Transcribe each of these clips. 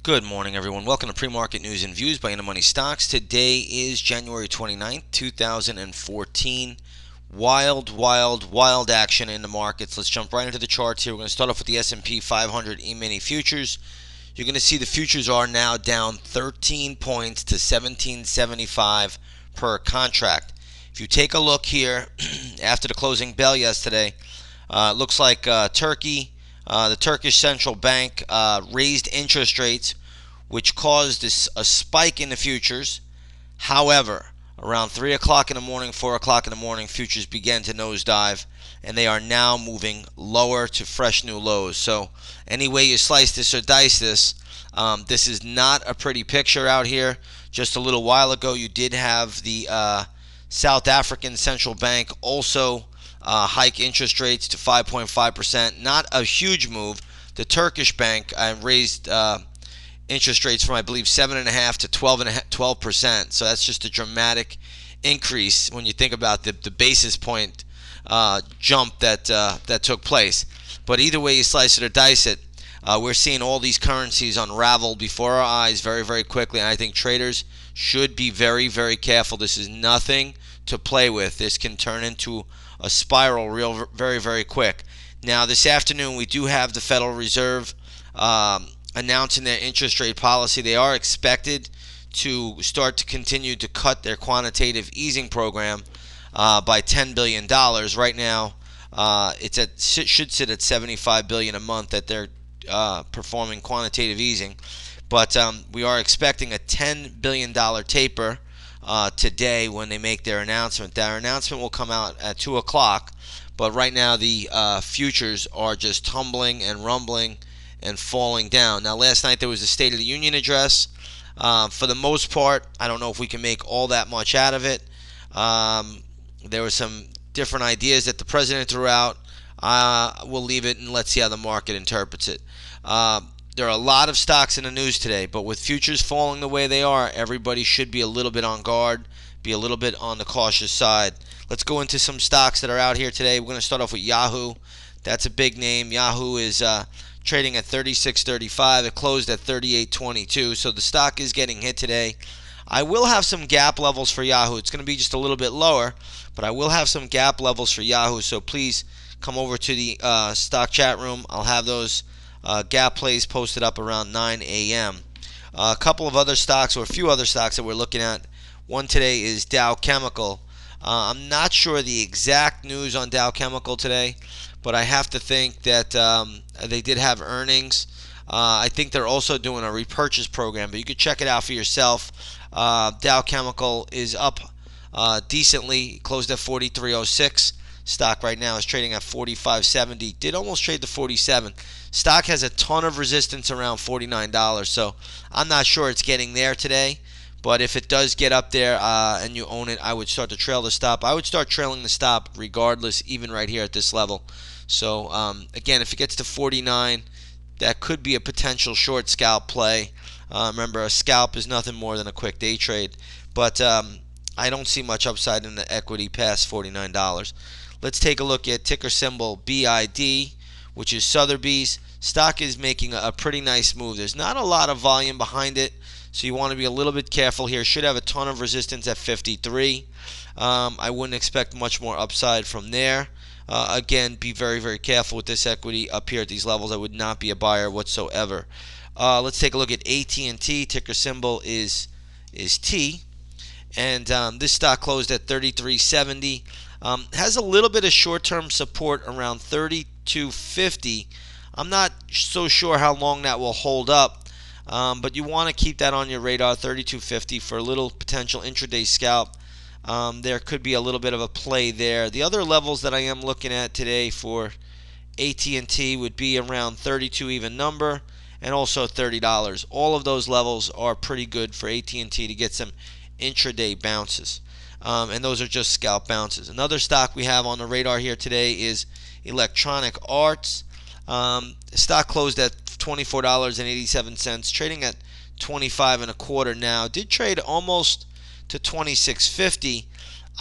Good morning, everyone. Welcome to Pre-Market News and Views by In the Money Stocks. Today is January 29th, 2014. Wild action in the markets. Let's jump right into the charts here. We're going to start off with the S&P 500 E-mini futures. You're going to see the futures are now down 13 points to 1775 per contract. If you take a look here after the closing bell yesterday, it looks like Turkey, the Turkish central bank, raised interest rates, which caused a spike in the futures. However, around 3 o'clock in the morning, 4 o'clock in the morning, futures began to nosedive, and they are now moving lower to fresh new lows. So any way you slice this or dice this, this is not a pretty picture out here. Just a little while ago, you did have the South African Central Bank also hike interest rates to 5.5%. Not a huge move. The Turkish bank raised interest rates from, I believe, 7.5% to 12%. So that's just a dramatic increase when you think about the basis point jump that took place. But either way you slice it or dice it, we're seeing all these currencies unravel before our eyes very, very quickly. And I think traders should be very, very careful. This is nothing to play with. This can turn into a spiral very, very quick. Now, this afternoon, we do have the Federal Reserve announcing their interest rate policy. They are expected to start to continue to cut their quantitative easing program by $10 billion. Right now, should sit at $75 billion a month that they're performing quantitative easing. But we are expecting a $10 billion taper today when they make their announcement. Their announcement will come out at 2 o'clock, but right now the futures are just tumbling and rumbling and falling down. Now, last night there was a State of the Union address. For the most part, I don't know if we can make all that much out of it. There were some different ideas that the president threw out. We'll leave it and let's see how the market interprets it. There are a lot of stocks in the news today, but with futures falling the way they are, everybody should be a little bit on guard, be a little bit on the cautious side. Let's go into some stocks that are out here today. We're going to start off with Yahoo. That's a big name. Yahoo is trading at $36.35. It closed at $38.22, so the stock is getting hit today. I will have some gap levels for Yahoo. It's going to be just a little bit lower, but I will have some gap levels for Yahoo, so please come over to the stock chat room. I'll have those gap plays posted up around 9 a.m. A couple of other stocks, or a few other stocks that we're looking at. One today is Dow Chemical. I'm not sure the exact news on Dow Chemical today, but I have to think that they did have earnings. I think they're also doing a repurchase program, but you could check it out for yourself. Dow Chemical is up decently, closed at 43.06. Stock right now is trading at 45.70. Did almost trade to 47. Stock has a ton of resistance around $49, so I'm not sure it's getting there today. But if it does get up there and you own it, I would start to trail the stop. I would start trailing the stop regardless, even right here at this level. So again, if it gets to 49, that could be a potential short scalp play. Remember, a scalp is nothing more than a quick day trade. But I don't see much upside in the equity past $49. Let's take a look at ticker symbol BID, which is Sotheby's. Stock is making a pretty nice move. There's not a lot of volume behind it, so you want to be a little bit careful here. Should have a ton of resistance at 53. I wouldn't expect much more upside from there. Again, be very, very careful with this equity up here at these levels. I would not be a buyer whatsoever. Let's take a look at AT&T. Ticker symbol is T. And this stock closed at $33.70. Has a little bit of short-term support around $32.50. I'm not so sure how long that will hold up, but you want to keep that on your radar, $32.50, for a little potential intraday scalp. There could be a little bit of a play there. The other levels that I am looking at today for AT&T would be around 32 even number and also $30. All of those levels are pretty good for AT&T to get some intraday bounces. And those are just scalp bounces. Another stock we have on the radar here today is Electronic Arts. The stock closed at $24.87, trading at 25.25 now. Did trade almost to 26.50.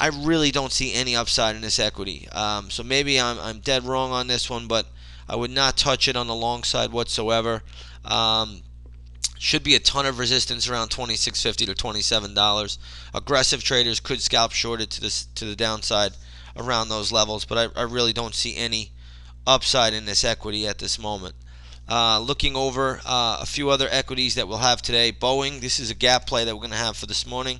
I really don't see any upside in this equity. So maybe I'm dead wrong on this one, but I would not touch it on the long side whatsoever. Should be a ton of resistance around $26.50 to $27. Aggressive traders could scalp short it to the downside around those levels, but I really don't see any upside in this equity at this moment. Looking over a few other equities that we'll have today. Boeing, this is a gap play that we're going to have for this morning.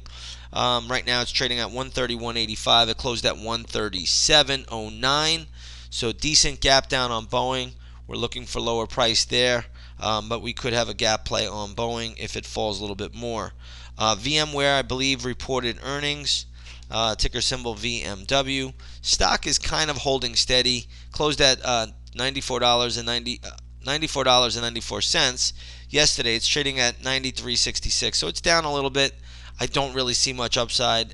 Right now it's trading at 131.85. It closed at 137.09. So decent gap down on Boeing. We're looking for lower price there, but we could have a gap play on Boeing if it falls a little bit more. VMware, I believe, reported earnings. Ticker symbol VMW. Stock is kind of holding steady. Closed at $94.94. Yesterday it's trading at 93.66, so it's down a little bit. I don't really see much upside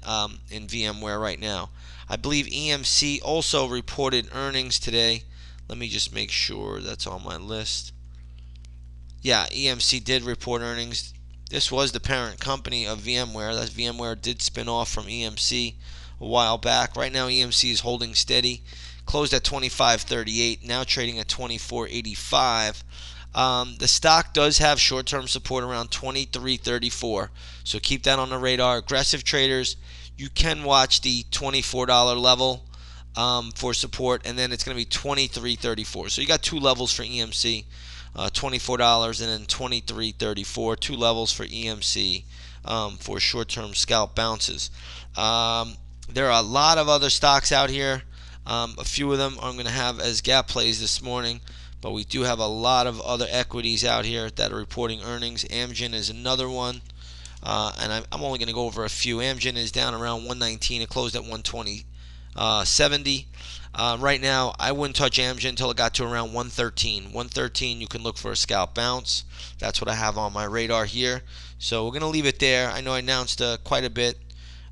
in VMware right now. I believe EMC also reported earnings today. Let me just make sure that's on my list. Yeah, EMC did report earnings. This was the parent company of VMware. That VMware did spin off from EMC a while back. Right now EMC is holding steady. Closed at 25.38, now trading at 24.85. The stock does have short-term support around 23.34, so keep that on the radar. Aggressive traders, you can watch the $24 level for support, and then it's going to be 23.34. So you got two levels for EMC, $24 and then 23.34. Two levels for EMC for short-term scalp bounces. There are a lot of other stocks out here. A few of them I'm going to have as gap plays this morning, but we do have a lot of other equities out here that are reporting earnings. Amgen is another one, and I'm only going to go over a few. Amgen is down around 119. It closed at 120.70. Right now, I wouldn't touch Amgen until it got to around 113. 113, you can look for a scalp bounce. That's what I have on my radar here. So we're going to leave it there. I know I announced quite a bit,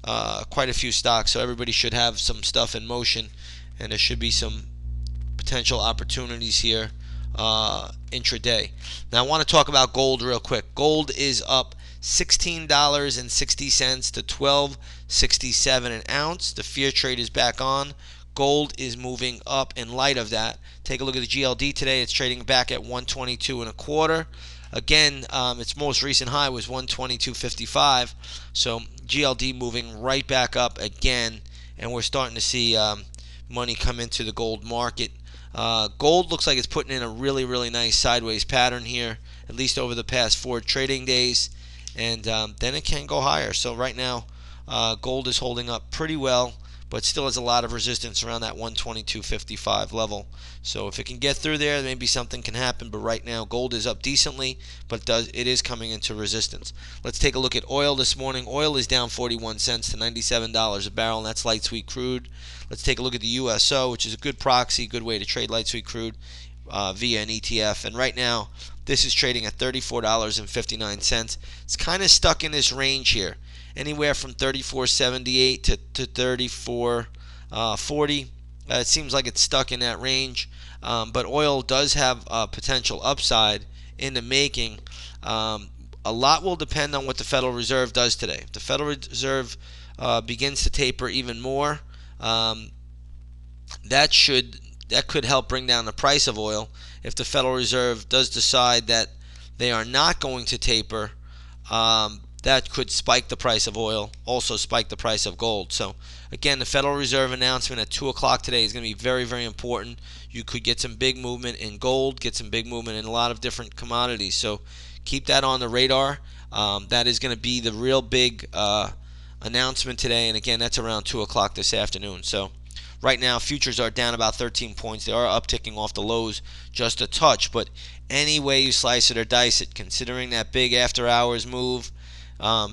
quite a few stocks, so everybody should have some stuff in motion, and there should be some potential opportunities here intraday. Now I want to talk about gold real quick. Gold is up $16.60 to $12.67 an ounce. The fear trade is back on. Gold is moving up in light of that. Take a look at the GLD today. It's trading back at 122.25. Again, its most recent high was 122.55. So GLD moving right back up again, and we're starting to see money come into the gold market. Gold looks like it's putting in a really, really nice sideways pattern here, at least over the past 4 trading days, and then it can go higher. So right now, gold is holding up pretty well, but still has a lot of resistance around that 122.55 level. So if it can get through there, maybe something can happen. But right now, gold is up decently, but it is coming into resistance. Let's take a look at oil this morning. Oil is down 41 cents to $97 a barrel, and that's light sweet crude. Let's take a look at the USO, which is a good proxy, good way to trade light sweet crude via an ETF. And right now, this is trading at $34.59. It's kind of stuck in this range here, anywhere from $34.78 to $34.40. It seems like it's stuck in that range, but oil does have potential upside in the making. A lot will depend on what the Federal Reserve does today. If the Federal Reserve begins to taper even more, that could help bring down the price of oil. If the Federal Reserve does decide that they are not going to taper, that could spike the price of oil, also spike the price of gold. So again, the Federal Reserve announcement at 2 o'clock today is going to be very, very important. You could get some big movement in gold, get some big movement in a lot of different commodities. So keep that on the radar. That is going to be the real big announcement today. And again, that's around 2 o'clock this afternoon. So right now, futures are down about 13 points. They are upticking off the lows just a touch. But any way you slice it or dice it, considering that big after hours move,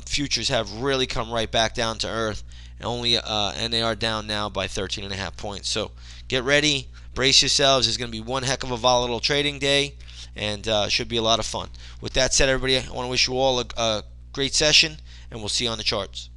futures have really come right back down to earth, and they are down now by 13.5 points. So get ready, brace yourselves. It's going to be one heck of a volatile trading day, and should be a lot of fun. With that said, everybody, I want to wish you all a great session, and we'll see you on the charts.